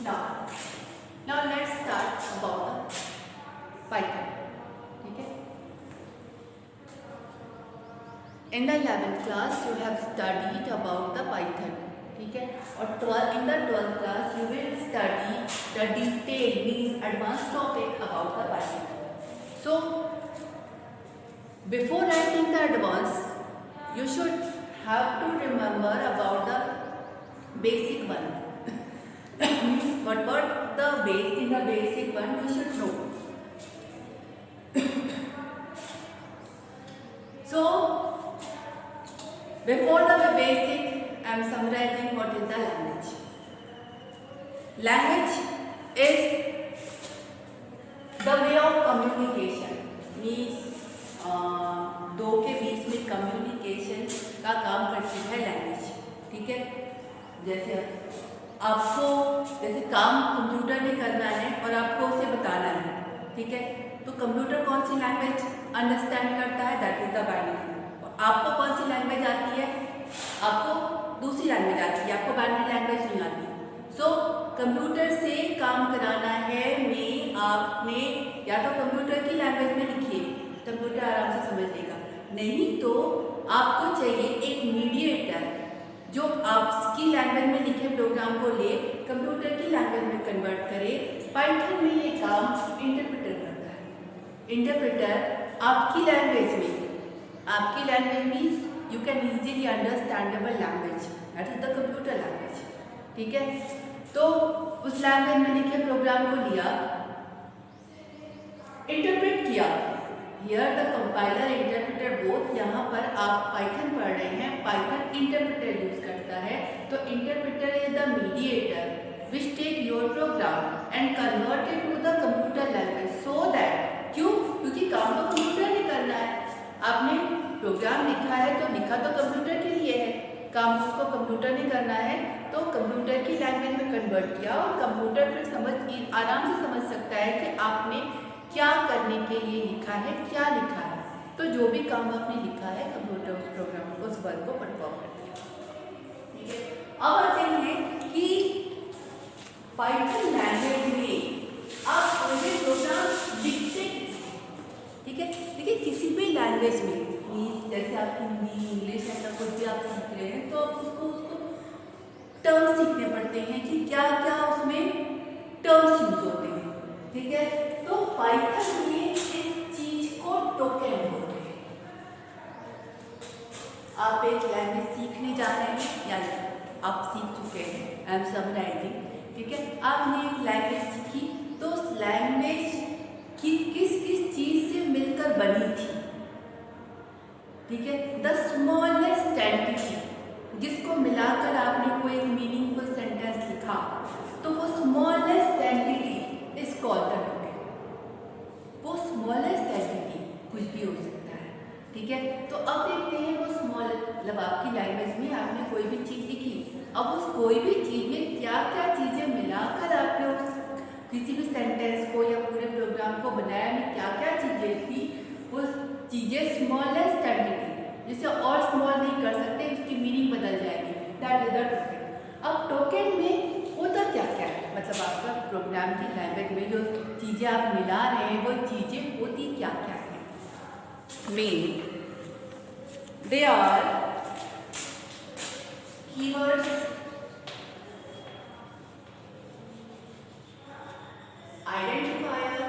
Now, let's start about the Python. ठीक है? In the 11th class you have studied about the Python. ठीक है? और in the 12th class you will study the detailed means advanced topic about the Python. So before writing the advanced, you should have to remember about the basic one. What the base in the basic one you should know. So before the basic, I am summarizing what is the language. Language is the way of communication. Means दो के बीच में communication का काम करती है language. ठीक है? जैसे आपको काम कंप्यूटर में करना है और आपको उसे बताना है. ठीक है? तो कंप्यूटर कौन सी लैंग्वेज अंडरस्टैंड करता है? That is the binary. और आपको कौन सी लैंग्वेज आती है? आपको दूसरी लैंग्वेज आती है, आपको बाइनरी लैंग्वेज नहीं आती. सो कंप्यूटर से काम कराना है में आपने या तो कंप्यूटर की लैंग्वेज में लिखिए, कंप्यूटर आराम से समझ लेगा. नहीं तो आपको चाहिए एक मीडिएटर जो आपकी लैंग्वेज में लिखे प्रोग्राम को ले कंप्यूटर की लैंग्वेज में कन्वर्ट करे. पाइथन में ये काम इंटरप्रेटर करता है. इंटरप्रेटर आपकी language means you can easily understandable language, that is the computer language. ठीक है? तो उस लैंग्वेज में लिखे प्रोग्राम को लिया, इंटरप्रेट किया. Here the compiler interpreter both. यहाँ पर आप पाइथन पढ़ रहे हैं, पाइथन इंटरप्रेटर यूज करता है. तो interpreter is the mediator which take your program and convert it to the computer language so that. क्यों? क्योंकि काम तो कंप्यूटर ने करना है. आपने प्रोग्राम लिखा है तो लिखा तो कंप्यूटर के लिए है, काम उसको कंप्यूटर ने करना है. तो कंप्यूटर की लैंग्वेज में कन्वर्ट किया और कंप्यूटर फिर आराम से समझ सकता है कि आपने क्या करने के लिए लिखा है, क्या लिखा है. तो जो भी काम आपने लिखा है कंप्यूटर उस प्रोग्राम को, उस वर्क को परफॉर्म कर दिया. ठीक है? अब आते हैं कि पाइथन लैंग्वेज में आप कोई भी प्रोग्राम लिखते हैं. ठीक है? देखिए किसी भी लैंग्वेज में, जैसे आप हिंदी, इंग्लिश ऐसा कुछ भी आप सीख रहे हैं तो आप उसको टर्म सीखने पड़ते हैं कि क्या क्या उसमें टर्म्स यूज होते हैं. ठीक है? तो पाइथन में इस चीज को टोकन बोलते हैं. आप एक लैंग्वेज सीखने जा रहे हैं या आप सीख चुके हैं, आई एम समराइजिंग. ठीक है? आपने एक लैंग्वेज सीखी तो उस लैंग्वेज की किस किस चीज से मिलकर बनी थी. ठीक है? द स्मॉलेस्ट एंटिटी जिसको मिलाकर आपने कोई एक मीनिंगफुल सेंटेंस लिखा तो वो smallest entity is called the token. वो स्मॉलेस्ट एंटिटी कुछ भी हो सकता है. ठीक है? तो अब देखते हैं वो स्मॉल, मतलब आपकी लैंग्वेज में आपने कोई भी चीज़ लिखी, अब उस कोई भी चीज़ में क्या क्या चीज़ें मिलाकर आपने उस किसी भी सेंटेंस को या पूरे प्रोग्राम को बनाया में क्या क्या चीज़ें थी, वो चीज़ें स्मॉलेस्ट एंटिटी जिसे और स्मॉल नहीं कर सकते, उसकी मीनिंग बदल जाएगी. That is the token. अब टोकन में होता क्या क्या है, मतलब आपका प्रोग्राम की लैंग्वेज में जो चीज़ें आप मिला रहे हैं वो चीज़ें होती क्या क्या है. Main they are keywords, identifier,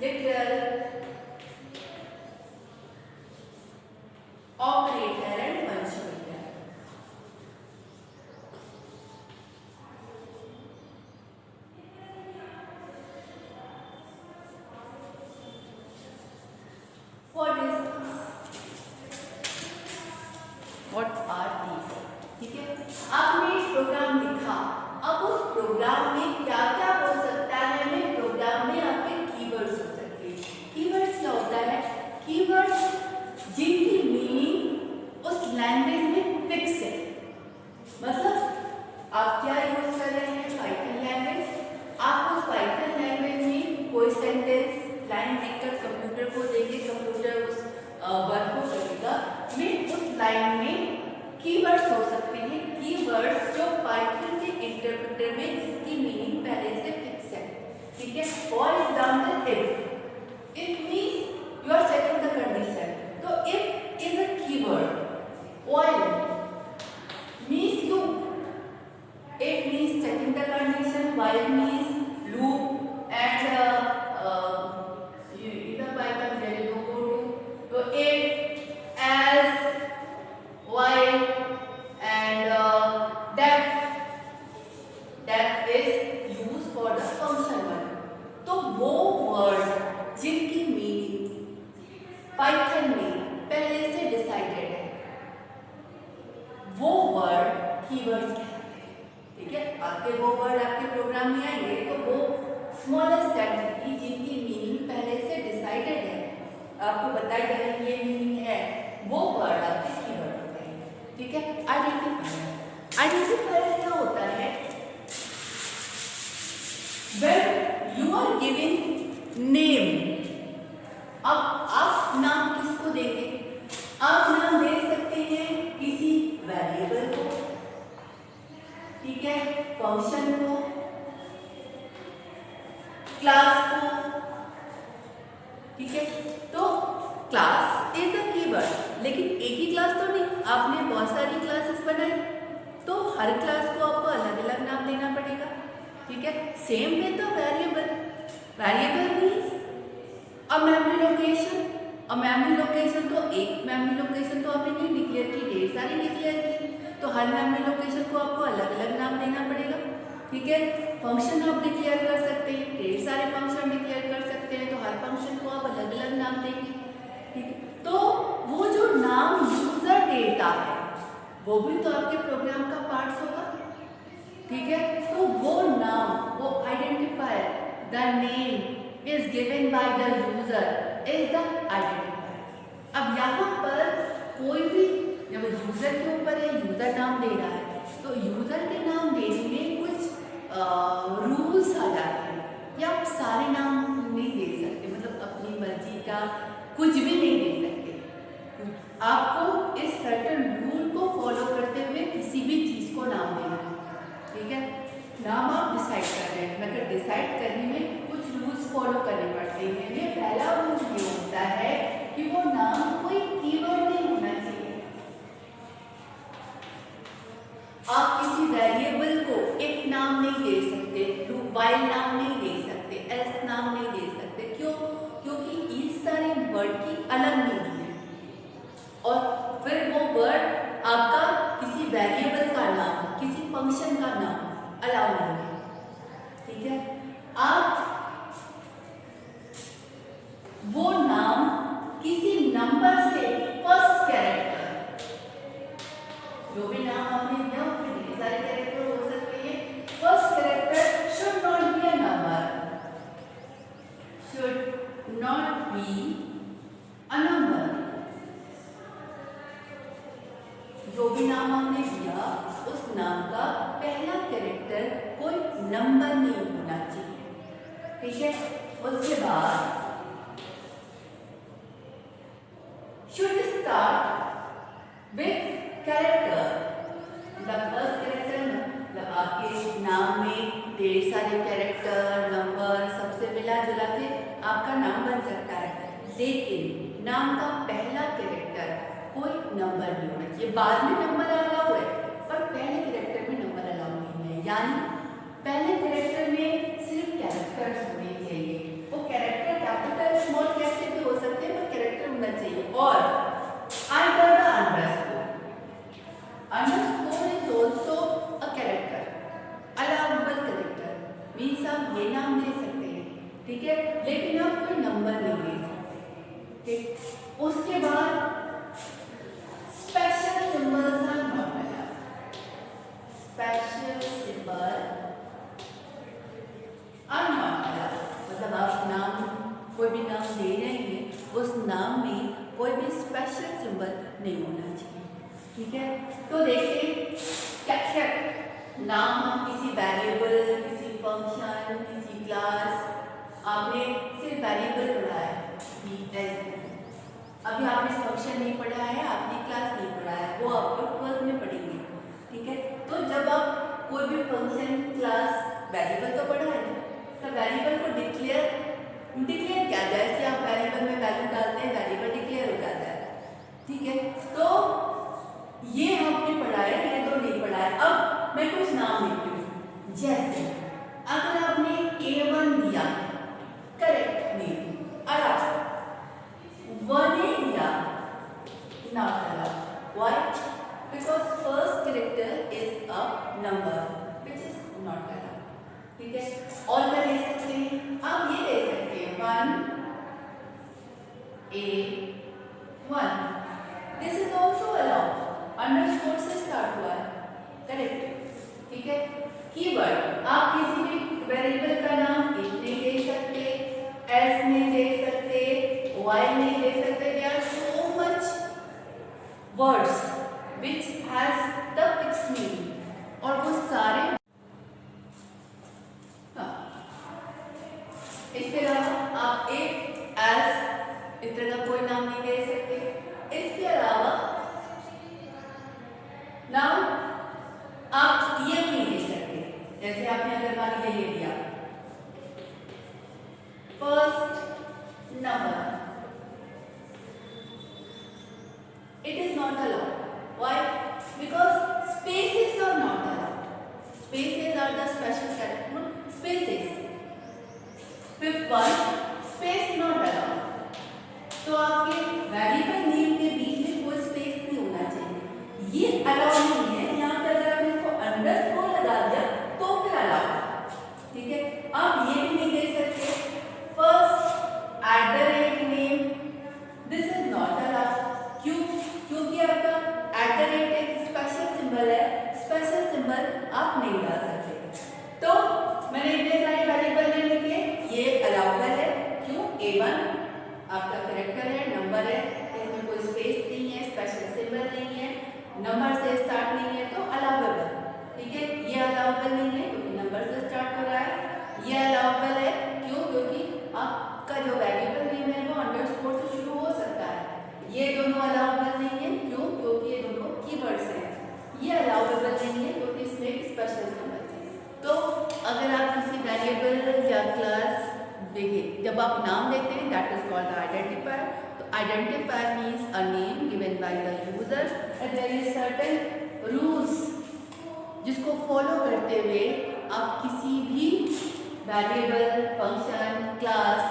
literal, operator and punctuator. What is this? What are these? ठीक है? आपने एक प्रोग्राम लिखा, अब उस प्रोग्राम में क्या क्या हो सकता है, में प्रोग्राम में आपके कीवर्ड्स हो सकते हैं. कीवर्ड्स क्या होता है? कीवर्ड्स जिनकी मीनिंग उस लैंग्वेज में फिक्स है. मतलब आप क्या यूज कर रहे हैं? Python language. आप उस पाइथन लैंग्वेज में कोई सेंटेंस लाइन लिखकर कंप्यूटर को देंगे, कंप्यूटर उस वर्क को करेगा. में उस लाइन में कीवर्ड्स हो सकते हैं. कीवर्ड्स जो पाइथन के इंटरप्रेटर में जिसकी मीनिंग पहले से फिक्स है, ठीक है। For example if means you are checking the condition, तो if is a keyword, while means you, it means checking the condition, while means loop, and इधर पाइथन पहले दो को तो if, as, while and that is used for the function word। तो वो word जिनकी meaning Python में पहले से डिसाइडेड है वो वर्ड कीवर्ड्स कहलाते हैं, ठीक है। आपके वो वर्ड आपके प्रोग्राम में आएंगे तो वो स्मॉलेस्ट एंटिटी जिनकी मीनिंग पहले से डिसाइडेड है, आपको बताई जाए ये मीनिंग है, वो वर्ड आपके कीवर्ड होते हैं, ठीक है। आइडेंटिफायर क्या होता है? When you are giving name, अब आप नाम किसको देंगे? आप नाम दे सकते हैं किसी वेरिएबल को, ठीक है, फंक्शन को, क्लास को, ठीक है। तो क्लास इज द कीवर्ड, लेकिन एक ही क्लास तो नहीं, आपने बहुत सारी क्लासेस बनाई तो हर क्लास को आपको अलग अलग नाम देना पड़ेगा, ठीक है। सेम है तो variable means a memory location, और मेमोरी लोकेशन तो एक मेमोरी लोकेशन तो आपने नहीं डिक्लेयर की, ढेर सारी डिक्लेयर की, तो हर मेमोरी लोकेशन को आपको अलग अलग नाम देना पड़ेगा, ठीक है। फंक्शन आप डिक्लेयर कर सकते हैं, ढेर सारे फंक्शन डिक्लेयर कर सकते हैं, तो हर फंक्शन को आप अलग अलग नाम देंगे, ठीक है। तो वो जो नाम यूजर देता है वो भी तो आपके प्रोग्राम का पार्ट होगा, ठीक है। तो वो नाम, वो identifier, the name is given by the user is the identifier. अब यहाँ पर कोई भी जब यूजर के ऊपर है, यूजर नाम दे रहा है, तो यूजर के नाम देने में कुछ रूल्स आ जाते हैं कि आप सारे नाम नहीं दे सकते, मतलब अपनी मर्जी का कुछ भी नहीं दे सकते, आपको इस सर्टेन रूल को फॉलो करते हुए किसी भी चीज को नाम देना है, ठीक है। नाम आप डिसाइड कर रहे हैं, मगर डिसाइड करने में कुछ रूल्स फॉलो करने पड़ते हैं। ये पहला रूल ये होता है कि वो नाम कोई कीवर्ड नहीं होना चाहिए। आप किसी वेरिएबल को एक नाम नहीं दे सकते, वाइल नाम नहीं दे सकते, एल्स नाम नहीं दे सकते, क्यों? क्योंकि इस सारे वर्ड की अलग मीनिंग है, और फिर वो वर्ड आपका किसी वेरिएबल का नाम, किसी फंक्शन का नाम अलाउ नहीं है, ठीक है। आप वो नाम किसी नंबर से फर्स्ट कैरेक्टर, जो भी नाम आपने दिया उसमें ढेर सारे कैरेक्टर हो सकते हैं, first character should not be a number, should not be a number. जो भी नाम आपने दिया उस नाम का पहला कैरेक्टर कोई नंबर नहीं होना चाहिए, ठीक है। उसके बाद शुड स्टार्ट विथ कैरेक्टर, मतलब फर्स्ट कैरेक्टर, मतलब आपके नाम में ढेर सारे कैरेक्टर, नंबर सबसे मिला जुला के आपका नाम बन सकता है, लेकिन नाम का पहला कैरेक्टर कोई नंबर नहीं होना चाहिए। बाद में नंबर अलाउ है, पर पहले कैरेक्टर में नंबर अलाउ नहीं है, यानी पहले कैरेक्टर में सिर्फ कैरेक्टर्स होने चाहिए। वो कैरेक्टर कैपिटल स्मॉल कैसे भी हो सकते हैं, पर कैरेक्टर होना चाहिए। और under the underscore is also a character, allowable character, means आप ये नाम दे सकते हैं, ठीक है, लेकिन आप कोई नंबर नहीं दे सकते, ठीक। उसके बाद special symbols are not allowed, special symbol are not allowed, मतलब आप नाम कोई भी नाम दे रहे हैं उस नाम में कोई भी स्पेशल सिंबल नहीं होना चाहिए, ठीक है। तो देखिए कैसे नाम हम किसी वेरिएबल, किसी फंक्शन, किसी क्लास, आपने सिर्फ वेरिएबल पढ़ा है, अभी आपने फंक्शन नहीं पढ़ा है, आपने क्लास नहीं पढ़ा है, वो आप लोग 12th में पढ़ेंगे, ठीक है। तो जब आप कोई भी फंक्शन क्लास वेरिएबल तो पढ़ा है, तो वेरिएबल को डिक्लेयर क्या जाए, जैसे आप वेरिएबल में वैल्यू डालते हैं वेरिएबल डिक्लेयर हो जाता है, ठीक है। तो ये हमने पढ़ा है, ये तो नहीं पढ़ा है। अब मैं कुछ नाम लिखती हूँ, जैसे अगर आपने A1 दिया करेक्ट नेम, अलाउ 1A दिया not allowed. Why? Because first character is a number which is not allowed. ठीक है, और क्या ले सकते हैं, आप ये ले सकते हैं 1A1, this is also allowed, underscore से स्टार्ट हुआ है, करेक्ट, ठीक है। कीवर्ड, आप किसी भी वेरिएबल का नाम इफ नहीं दे सकते, एस नहीं दे सकते, वाई नहीं दे सकते, there are so much words which has the fix meaning, और वो सारे इसके अलावा आप एक एस इस तरह का कोई नाम नहीं दे सकते। इसके अलावा नाम आप ये नहीं दे सकते, जैसे आपने अगर मान लीजिए ये दिया first number, it is not allowed. Why? Because spaces are not allowed. Spaces are the special character. Spaces. Fifth one, space not allowed. तो आपके वेरिएबल नेम के बीच में कोई स्पेस नहीं होना चाहिए, ये अलाउ नहीं है। यहाँ पे अगर आपने इसको अंडरस्कोर लगा दिया तो फिर अलाउ, ठीक है। आप ये भी नहीं दे सकते first @ name, this is not allowed. क्यों? क्योंकि आपका @ एक स्पेशल सिंबल है, स्पेशल सिंबल आप नहीं डाल सकते। तो मैंने इतने सारे वेरिएबल ले लिखे, ये अलाउबल है। क्यों? A1 आपका कैरेक्टर है, नंबर है, इसमें कोई स्पेस नहीं है, स्पेशल सिंबल नहीं है, नंबर से स्टार्ट नहीं है, तो अलाउबल, ठीक है। ये अलाउबल नहीं है क्योंकि नंबर से स्टार्ट हो रहा है। ये अलाउबल है क्यों? क्योंकि आपका जो वेरिएबल नेम है वो अंडरस्कोर से शुरू हो सकता है। ये दोनों अलाउबल नहीं है, क्यों? क्योंकि ये दोनों कीवर्ड्स हैं। ये अलाउबल नहीं है क्योंकि इसमें एक स्पेशल सिंबल है। तो अगर आप किसी वेरिएबल या क्लास देखिए, जब आप नाम देते हैं that is called the identifier. तो identifier means a name given by the user and there is certain rules जिसको फॉलो करते हुए आप किसी भी वेरिएबल, फंक्शन, क्लास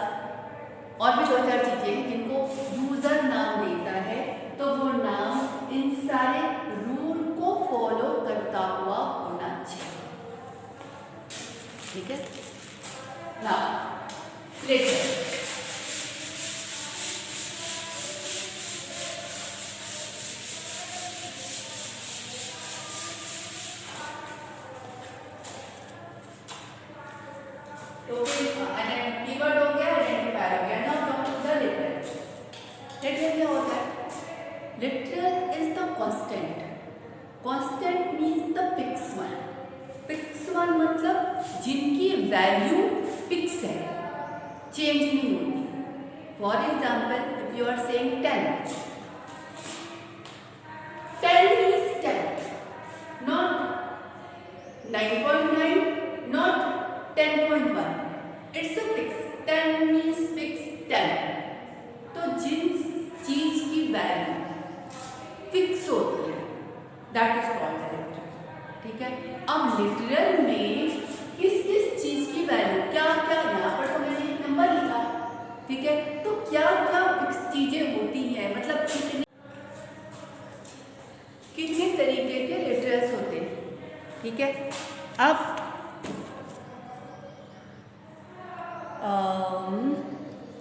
और भी 2-4 चीजें हैं जिनको यूजर नाम देता है, तो वो नाम इन सारे रूल को फॉलो करता हुआ होना चाहिए, ठीक है ना। लेटर, तो कीवर्ड हो गया, आइडेंटिफायर हो गया। Now come to the literal. Literal क्या होता है? Literal is the constant. Constant means the fix one. Fix one मतलब जिनकी वैल्यू फिक्स है, चेंज नहीं होती। For example if you are saying 10, 10 means 10, not 9.9, not 10.1, it's a fix. 10 means fix 10। तो जिन चीज की वैल्यू फिक्स होती है दैट इज कॉल्ड लिटरल, ठीक है। अब लिटरल में किस किस चीज की वैल्यू क्या क्या, यहाँ पर तो मैंने एक नंबर लिखा, ठीक है। तो क्या क्या फिक्स चीजें होती हैं, मतलब कितने तरीके के लिटरल्स होते हैं, ठीक है। अब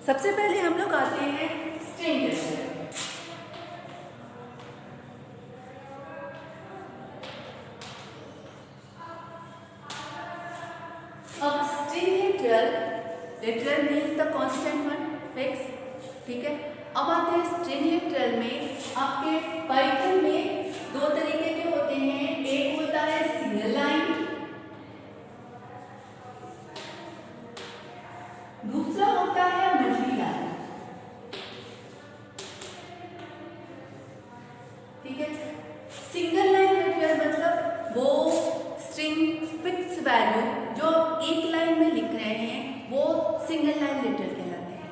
सबसे पहले हम लोग आते हैं स्ट्रिंग लिटरल। अब string literal means the constant one, fix, ठीक है। अब आते हैं स्ट्रिंग लिटरल में। आपके पाइथन में 2 तरीके के होते हैं, एक होता है सिंगल लाइन, दूसरा होता है मल्टी लाइन, ठीक है। सिंगल लाइन लिटरल मतलब वो सिंगल लाइन लेटर कहलाते हैं,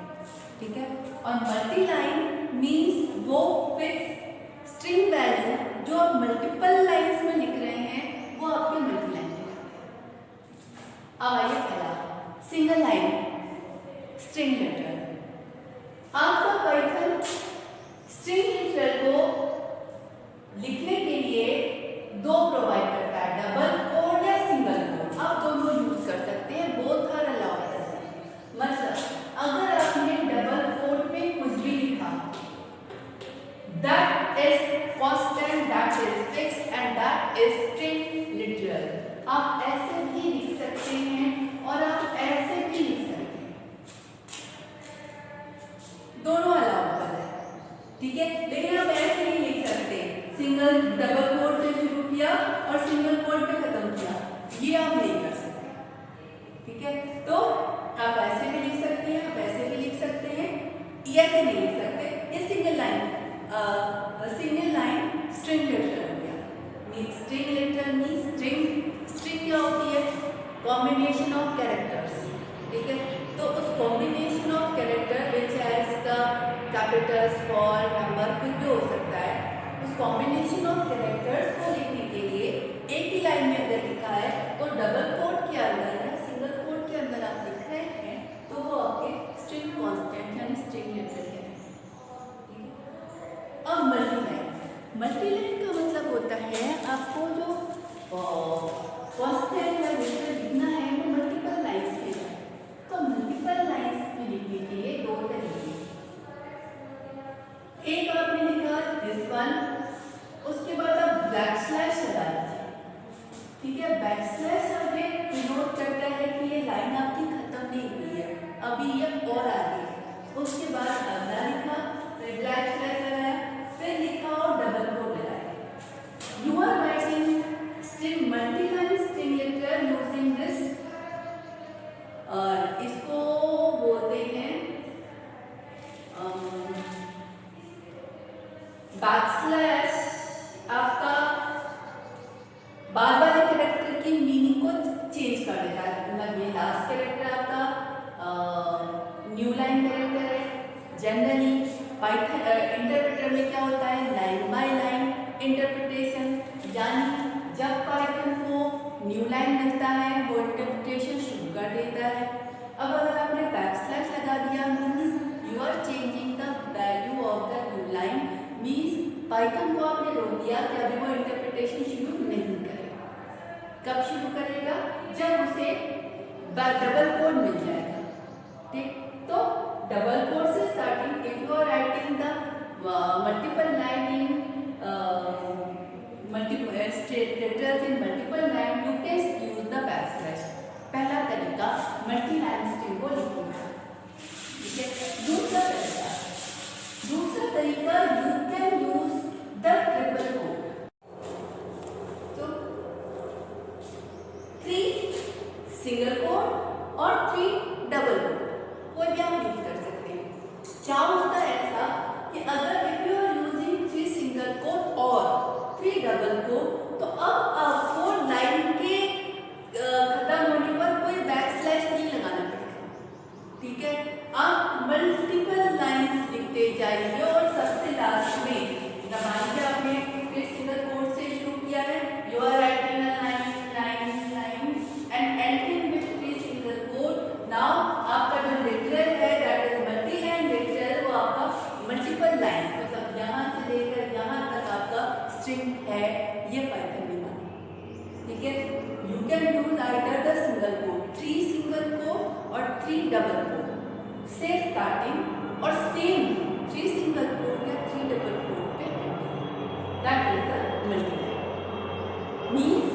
ठीक है। और मल्टी लाइन मीन्स वो फिक्स स्ट्रिंग वैल्यू जो आप मल्टीपल लाइंस में लिख रहे हैं वो आपके मल्टी लाइन कहलाते हैं। अब आइए पहला सिंगल लाइन स्ट्रिंग लेटर। आपका पाइथन स्ट्रिंग लेटर को लिखने के लिए दो प्रोवाइड करता है, डबल कोड या सिंगल कोड। आप दोनों यूज कर सकते हैं, बोथ आर अलाउड है। मतलब अगर आपने डबल कोड में कुछ भी लिखा, that is constant, that is fix and that is string literal, आप ऐसे भी लिख सकते हैं और आप ऐसे भी लिख सकते हैं, दोनों अलाउड है, ठीक है। लेकिन आप ऐसे नहीं लिख सकते, सिंगल डबल कोड से शुरू किया और सिंगल कोड पे खत्म किया, ये आप नहीं कर सकते, ठीक है। तो आप ऐसे भी लिख सकते हैं, आप ऐसे भी लिख सकते हैं, ऐसे नहीं लिख सकते। ये सिंगल लाइन स्ट्रिंग लेटर हो गया। स्ट्रिंग लेटर मीन्स स्ट्रिंग क्या होती है? कॉम्बिनेशन ऑफ कैरेक्टर्स, ठीक है। तो उस combination of character which has the Capitals, small number, कुछ भी हो सकता है, उस कॉम्बिनेशन ऑफ कैरेक्टर्स को लिखने के लिए एक ही लाइन में अगर लिखा है तो डबल कोड के अंदर या सिंगल कोड के अंदर आप लिख रहे हैं तो वो आपके स्ट्रिंग कांस्टेंट यानी स्ट्रिंग लेटर कहलाते हैं। अब मल्टी लाइन का मतलब होता है आपको जो कांस्टेंट या लेटर लिखना है वो मल्टीपल लाइंस में है। तो मल्टीपल लाइंस में लिखने के लिए दो तरीके, एक आपने लिखा दिस वन, उसके बाद आप बैक स्लैश लगा दीजिए, ठीक है। बैक स्लैश आगे डिनोट करता है कि ये लाइन आपकी खत्म नहीं हुई है, अभी ये और आगे है। उसके बाद अगला लिखा, फिर बैक स्लैश लगाया, फिर लिखा और डबल कोट लगाया। You are writing string multi line string letter using this, और इसको बोलते हैं बैकस्लैश। आपका बाद वाले कैरेक्टर की मीनिंग को चेंज कर देता है, मतलब ये लास्ट कैरेक्टर आपका न्यू लाइन कैरेक्टर है। जनरली पाइथन इंटरप्रेटर में क्या होता है, लाइन बाय लाइन इंटरप्रिटेशन, यानी जब पाइथन को न्यू लाइन मिलता है वो इंटरप्रिटेशन शुरू कर देता है। अब अगर आपने बैकस्लैश लगा दिया means you are changing the value of the new line, means Python को आपने रोक दिया कि अभी वो इंटरप्रिटेशन शुरू नहीं करेगा। कब शुरू करेगा? जब उसे डबल कोड मिल जाएगा, ठीक। तो डबल कोड से starting, if you are writing the multiple line in letters in multiple line, you can use the backslash. पहला तरीका मल्टी लाइन स्ट्रिंग को लिखने का, ठीक है। दूसरा तरीका you can use the triple code. तो 3 सिंगल कोड और 3 डबल कोड कोई भी आप यूज कर सकते हैं। क्या होता है ऐसा कि अगर if you are using 3 single quote और 3 डबल कोड, तो अब आपको लाइन के खत्म होने पर कोई बैकस्लैश नहीं लगाना पड़ेगा, ठीक है। आप मल्टीपल लाइंस लिखते जाइए और सबसे लास्ट में दबाइए, आपने फिर सिंगल कोड से शुरू किया है, you are writing a line and ending with 3 single quote. Now आपका जो लिटरल है that is multi line literal, वो आपका मल्टीपल लाइन, मतलब यहाँ से लेकर यहाँ तक आपका स्ट्रिंग है, ये पाइथन में बना, ठीक है। You can use either the single quote, 3 single quote और 3 डबल कोड से स्टार्टिंग और सेम 3 सिंगल कोड या 3 डबल कोड पे ending, that is the multi line. Means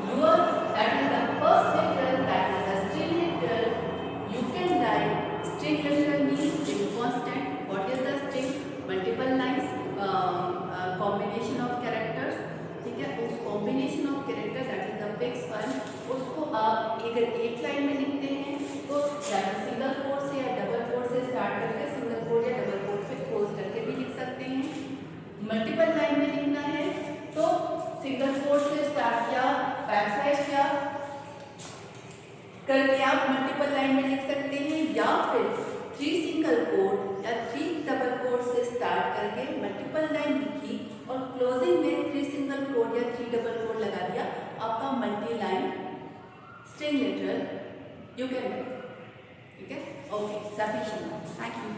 your that is the first letter, that is the string letter. You can write string letter means string constant, what is the string, multiple lines, combination of characters, ठीक है। उस combination of character that is the fix one, उसको आप अगर एक line में लिखते हैं तो सिंगल कोड से या डबल कोड से स्टार्ट करके सिंगल कोड या डबल कोड पे क्लोज करके भी लिख सकते हैं। मल्टीपल लाइन में लिखना है तो सिंगल कोड से स्टार्ट किया, बैकस्लैश किया करके आप मल्टीपल लाइन में लिख सकते हैं, या डबल कोट लगा दिया, आपका multi line string lateral you can right, ठीक है, ओके सफिशिएंट, थैंक यू।